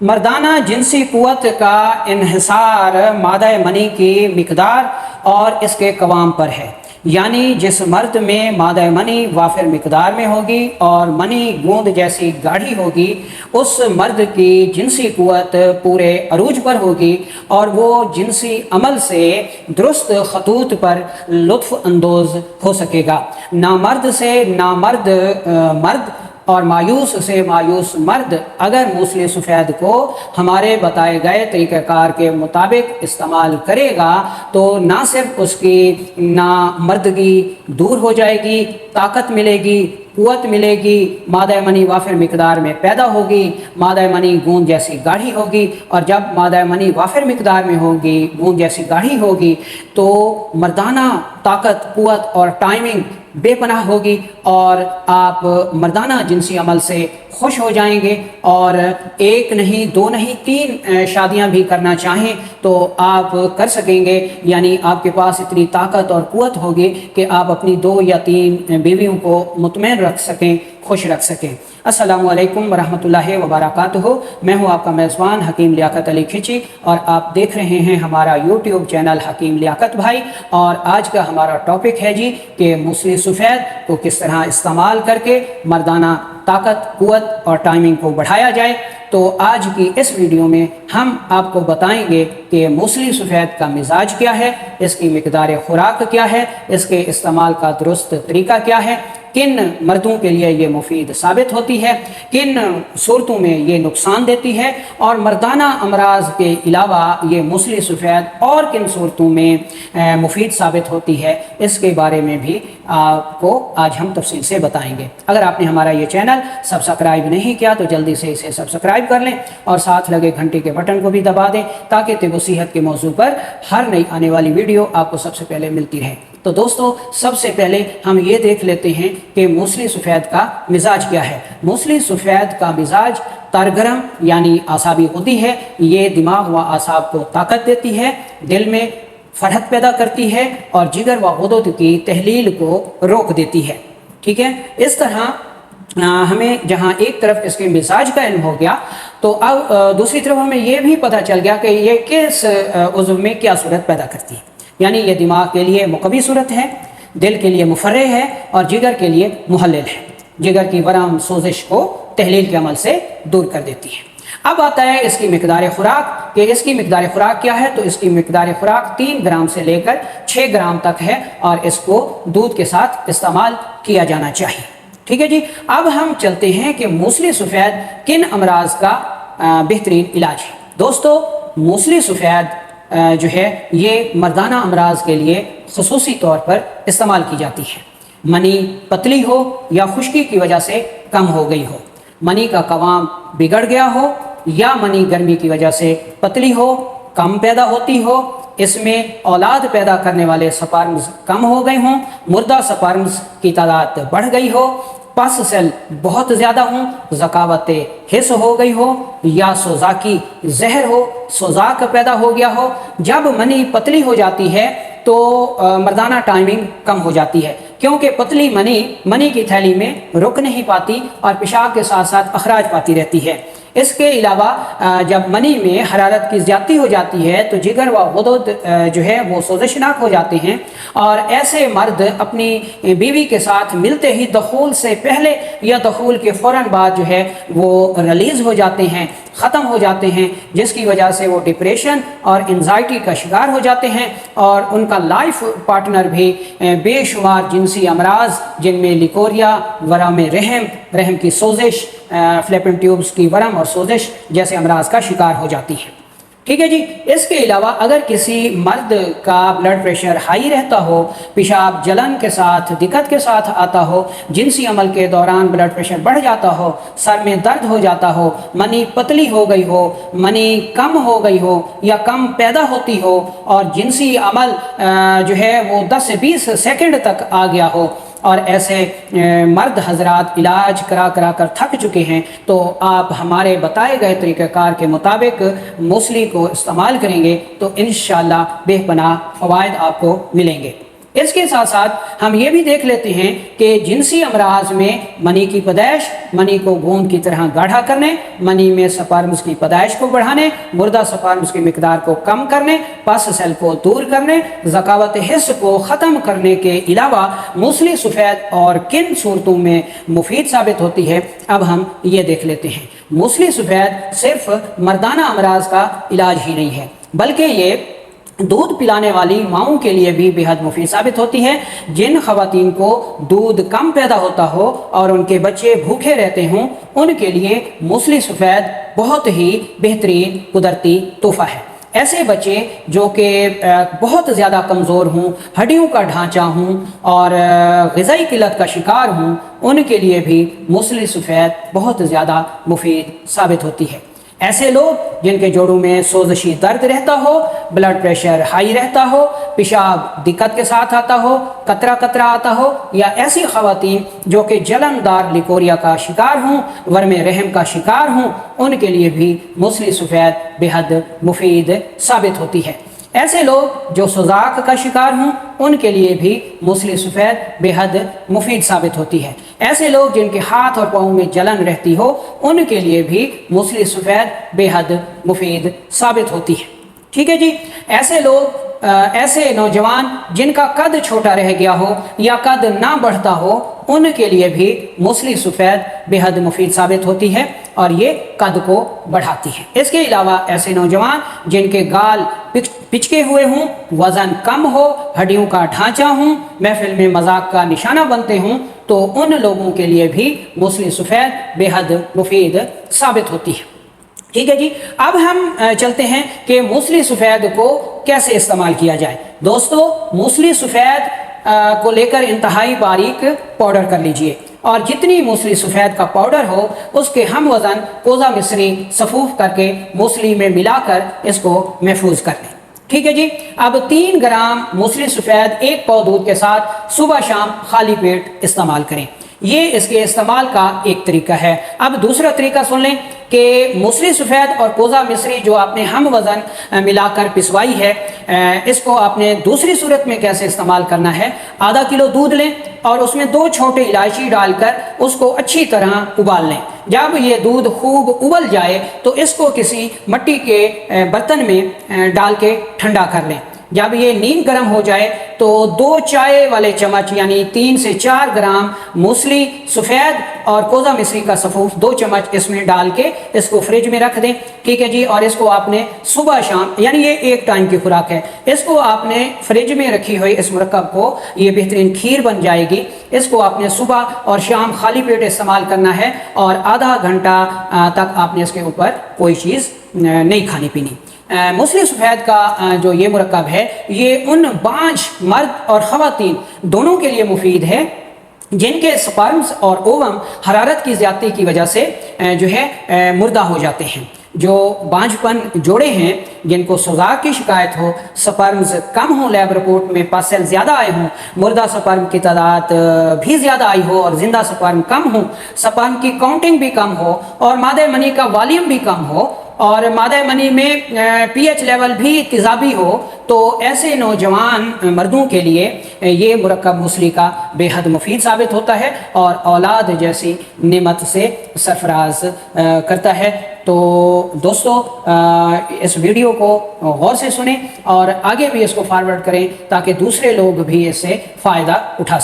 मर्दाना जिनसी क़ुव्वत का इन्हिसार मादा मनी की मिकदार और इसके कवाम पर है, यानी जिस मर्द में मादा मनी वाफिर मिकदार में होगी और मनी गूंद जैसी गाढ़ी होगी, उस मर्द की जिनसी क़ुव्वत पूरे अरूज पर होगी और वो जिनसी अमल से दुरुस्त खतूत पर लुत्फ़ अंदोज़ हो सकेगा। नामर्द से नामर्द मर्द और मायूस से मायूस मर्द अगर मूसल सफ़ेद को हमारे बताए गए तरीक़ाकार के मुताबिक इस्तेमाल करेगा तो ना सिर्फ उसकी नामर्दगी दूर हो जाएगी, ताकत मिलेगी, क़ुव्वत मिलेगी, मादा मनी वाफिर मिकदार में पैदा होगी, मादा मनी गूंद जैसी गाढ़ी होगी, और जब मादा मनी वाफिर मिकदार में होगी, गूंद जैसी गाढ़ी होगी, तो मर्दाना ताकत, क़ुव्वत और टाइमिंग बेपनाह होगी और आप मर्दाना जिनसी अमल से खुश हो जाएंगे। और एक नहीं, दो नहीं, तीन शादियां भी करना चाहें तो आप कर सकेंगे, यानी आपके पास इतनी ताकत और क़ुव्वत होगी कि आप अपनी 2 या 3 बीवियों को मुतमईन रख सकें, खुश रख सकें। अस्सलामु अलैकुम वरहमतुल्लाहि वबरकातुहू। मैं हूँ आपका मेज़बान हकीम लियाकत अली खिची और आप देख रहे हैं हमारा यूट्यूब चैनल हकीम लियाकत भाई। और आज का हमारा टॉपिक है जी कि मूसल सफ़ेद को किस तरह इस्तेमाल करके मर्दाना ताकत, क़ुव्वत और टाइमिंग को बढ़ाया जाए। तो आज की इस वीडियो में हम आपको बताएंगे कि मूसल सफ़ेद का मिजाज क्या है, इसकी मिकदार खुराक क्या है, इसके इस्तेमाल का दुरुस्त तरीका क्या है, किन मर्दों के लिए ये मुफीद साबित होती है, किन सूरतों में ये नुकसान देती है, और मर्दाना अमराज के अलावा ये मूसल सफ़ेद और किन सूरतों में मुफीद साबित होती है, इसके बारे में भी आपको आज हम तफसील से बताएंगे। अगर आपने हमारा ये चैनल सब्सक्राइब नहीं किया तो जल्दी से इसे सब्सक्राइब कर लें और साथ लगे घंटे के बटन को भी दबा दें ताकि तिब सेहत के मौजू पर हर नई आने वाली वीडियो आपको सबसे पहले मिलती रहे। तो दोस्तों, सबसे पहले हम ये देख लेते हैं कि मूसल सफ़ेद का मिजाज क्या है। मूसल सफ़ेद का मिजाज तरगरम यानी आसाबी होती है। ये दिमाग व आसाब को ताकत देती है, दिल में फरहत पैदा करती है और जिगर व गुदद की तहलील को रोक देती है। ठीक है, इस तरह हमें जहाँ एक तरफ इसके मिजाज का इल्म हो गया तो अब दूसरी तरफ हमें यह भी पता चल गया कि ये किस उज़्व में क्या सूरत पैदा करती है। यानी ये दिमाग के लिए मुक़वी सूरत है, दिल के लिए मुफर्रे है और जिगर के लिए मुहल्लिल है। जिगर की वरम सोजिश को तहलील के अमल से दूर कर देती है। अब आता है इसकी मिकदार खुराक कि इसकी मिकदार खुराक क्या है। तो इसकी मिकदार खुराक 3 ग्राम से लेकर 6 ग्राम तक है और इसको दूध के साथ इस्तेमाल किया जाना चाहिए। ठीक है जी। अब हम चलते हैं कि मूसल सफ़ेद किन अमराज का बेहतरीन इलाज है। दोस्तों, मूसल सफ़ेद जो है ये मर्दाना अमराज के लिए ख़ुसूसी तौर पर इस्तेमाल की जाती है। मनी पतली हो या खुश्की की वजह से कम हो गई हो, मनी का कवाम बिगड़ गया हो या मनी गर्मी की वजह से पतली हो, कम पैदा होती हो, इसमें औलाद पैदा करने वाले स्पर्म्स कम हो गए हों, मुर्दा स्पर्म्स की तादाद बढ़ गई हो, पस सेल बहुत ज़्यादा हों, ज़कावत हिस्स हो गई हो या सोजाकी जहर हो, सोजाक पैदा हो गया हो। जब मनी पतली हो जाती है तो मर्दाना टाइमिंग कम हो जाती है, क्योंकि पतली मनी की थैली में रुक नहीं पाती और पेशाब के साथ साथ अखराज पाती रहती है। इसके अलावा जब मनी में हरारत की ज़्यादती हो जाती है तो जिगर व गुदद जो है वो सोज़शनाक हो जाते हैं और ऐसे मर्द अपनी बीवी के साथ मिलते ही दखूल से पहले या दखूल के फ़ौरन बाद जो है वो रिलीज़ हो जाते हैं, ख़त्म हो जाते हैं, जिसकी वजह से वो डिप्रेशन और एंजाइटी का शिकार हो जाते हैं और उनका लाइफ पार्टनर भी बेशुमार जिनसी अमराज जिनमें लिकोरिया, वरम रहम की सोजिश, फ्लैपियन ट्यूब्स की वरम और सोजिश जैसे अमराज का शिकार हो जाती है। ठीक है जी। इसके अलावा अगर किसी मर्द का ब्लड प्रेशर हाई रहता हो, पेशाब जलन के साथ, दिक्कत के साथ आता हो, जिनसी अमल के दौरान ब्लड प्रेशर बढ़ जाता हो, सर में दर्द हो जाता हो, मनी पतली हो गई हो, मनी कम हो गई हो या कम पैदा होती हो और जिनसी अमल जो है वो 10 से 20 सेकंड तक आ गया हो और ऐसे मर्द हजरात इलाज करा कर थक चुके हैं, तो आप हमारे बताए गए तरीक़ाकार के मुताबिक मूसली को इस्तेमाल करेंगे तो इंशाअल्लाह बेपनाह फ़वाइद आपको मिलेंगे। اس کے ساتھ ساتھ ہم یہ بھی دیکھ لیتے ہیں کہ جنسی امراض میں منی کی پیدائش، منی کو گوند کی طرح گاڑھا کرنے، منی میں سپرمز کی پیدائش کو بڑھانے، مردہ سپرمز کی مقدار کو کم کرنے، پس سیل کو دور کرنے، ذکاوت حس کو ختم کرنے کے علاوہ موصلی سفید اور کن صورتوں میں مفید ثابت ہوتی ہے، اب ہم یہ دیکھ لیتے ہیں۔ موصلی سفید صرف مردانہ امراض کا علاج ہی نہیں ہے، بلکہ یہ دودھ پلانے والی ماؤں کے لیے بھی بے حد مفید ثابت ہوتی ہے۔ جن خواتین کو دودھ کم پیدا ہوتا ہو اور ان کے بچے بھوکے رہتے ہوں، ان کے لیے موصلی سفید بہت ہی بہترین قدرتی تحفہ ہے۔ ایسے بچے جو کہ بہت زیادہ کمزور ہوں، ہڈیوں کا ڈھانچہ ہوں اور غذائی قلت کا شکار ہوں، ان کے لیے بھی موصلی سفید بہت زیادہ مفید ثابت ہوتی ہے۔ ایسے لوگ جن کے جوڑوں میں سوزشی درد رہتا ہو، بلڈ پریشر ہائی رہتا ہو، پیشاب دقت کے ساتھ آتا ہو، قطرہ قطرہ آتا ہو، یا ایسی خواتین جو کہ جلندار لیکوریا کا شکار ہوں، ورم رحم کا شکار ہوں، ان کے لیے بھی موصلی سفید بے حد مفید ثابت ہوتی ہے۔ ایسے لوگ جو سوزاک کا شکار ہوں، ان کے لیے بھی موصلی سفید بے حد مفید ثابت ہوتی ہے۔ ایسے لوگ جن کے ہاتھ اور پاؤں میں جلن رہتی ہو، ان کے لیے بھی موصلی سفید بے حد مفید ثابت ہوتی ہے۔ ٹھیک ہے جی، ایسے لوگ ایسے نوجوان جن کا قد چھوٹا رہ گیا ہو یا قد نہ بڑھتا ہو، ان کے لیے بھی موصلی سفید بے حد مفید ثابت ہوتی ہے اور یہ قد کو بڑھاتی ہے۔ اس کے علاوہ ایسے نوجوان جن کے گال پچکے ہوئے ہوں، وزن کم ہو، ہڈیوں کا ڈھانچہ ہوں، محفل میں مذاق کا نشانہ بنتے ہوں، تو ان لوگوں کے لیے بھی موصلی سفید بے حد مفید ثابت ہوتی ہے۔ ٹھیک ہے جی، اب ہم چلتے ہیں کہ موصلی سفید کو کیسے استعمال کیا جائے۔ دوستو، موصلی سفید کو لے کر انتہائی باریک پاؤڈر کر لیجئے، اور جتنی موصلی سفید کا پاؤڈر ہو اس کے ہم وزن کوزہ مصری صفوف کر کے موصلی میں ملا کر اس کو محفوظ کر لیں۔ ٹھیک ہے جی، اب 3 گرام موصلی سفید 1 پاؤ دودھ کے ساتھ صبح شام خالی پیٹ استعمال کریں۔ یہ اس کے استعمال کا ایک طریقہ ہے۔ اب دوسرا طریقہ سن لیں کہ موصلی سفید اور کوزہ مصری جو آپ نے ہم وزن ملا کر پسوائی ہے، اس کو آپ نے دوسری صورت میں کیسے استعمال کرنا ہے۔ آدھا کلو دودھ لیں اور اس میں 2 چھوٹے الائچی ڈال کر اس کو اچھی طرح ابال لیں۔ جب یہ دودھ خوب ابل جائے تو اس کو کسی مٹی کے برتن میں ڈال کے ٹھنڈا کر لیں۔ جب یہ نیم گرم ہو جائے تو 2 چائے والے چمچ یعنی 3 سے 4 گرام موصلی سفید اور کوزہ مصری کا صفوف 2 چمچ اس میں ڈال کے اس کو فریج میں رکھ دیں۔ ٹھیک ہے جی، اور اس کو آپ نے صبح شام، یعنی یہ ایک ٹائم کی خوراک ہے، اس کو آپ نے فریج میں رکھی ہوئی اس مرکب کو، یہ بہترین کھیر بن جائے گی، اس کو آپ نے صبح اور شام خالی پیٹ استعمال کرنا ہے، اور آدھا گھنٹہ تک آپ نے اس کے اوپر کوئی چیز نہیں کھانی پینی۔ موصلی سفید کا جو یہ مرکب ہے، یہ ان بانجھ مرد اور خواتین دونوں کے لیے مفید ہے جن کے سپرمز اور اووم حرارت کی زیادتی کی وجہ سے جو ہے مردہ ہو جاتے ہیں۔ جو بانجھ پن جوڑے ہیں، جن کو سوزاک کی شکایت ہو، سپرمز کم ہوں، لیب رپورٹ میں پس سیل زیادہ آئے ہوں، مردہ سپرم کی تعداد بھی زیادہ آئی ہو اور زندہ سپرم کم ہوں، سپرم کی کاؤنٹنگ بھی کم ہو اور مادہ منی کا والیوم بھی کم ہو اور مادہ منی میں پی ایچ لیول بھی تیزابی ہو، تو ایسے نوجوان مردوں کے لیے یہ مرکب موصلی کا بے حد مفید ثابت ہوتا ہے اور اولاد جیسی نعمت سے سرفراز کرتا ہے۔ تو دوستو، اس ویڈیو کو غور سے سنیں اور آگے بھی اس کو فارورڈ کریں تاکہ دوسرے لوگ بھی اس سے فائدہ اٹھا سکیں۔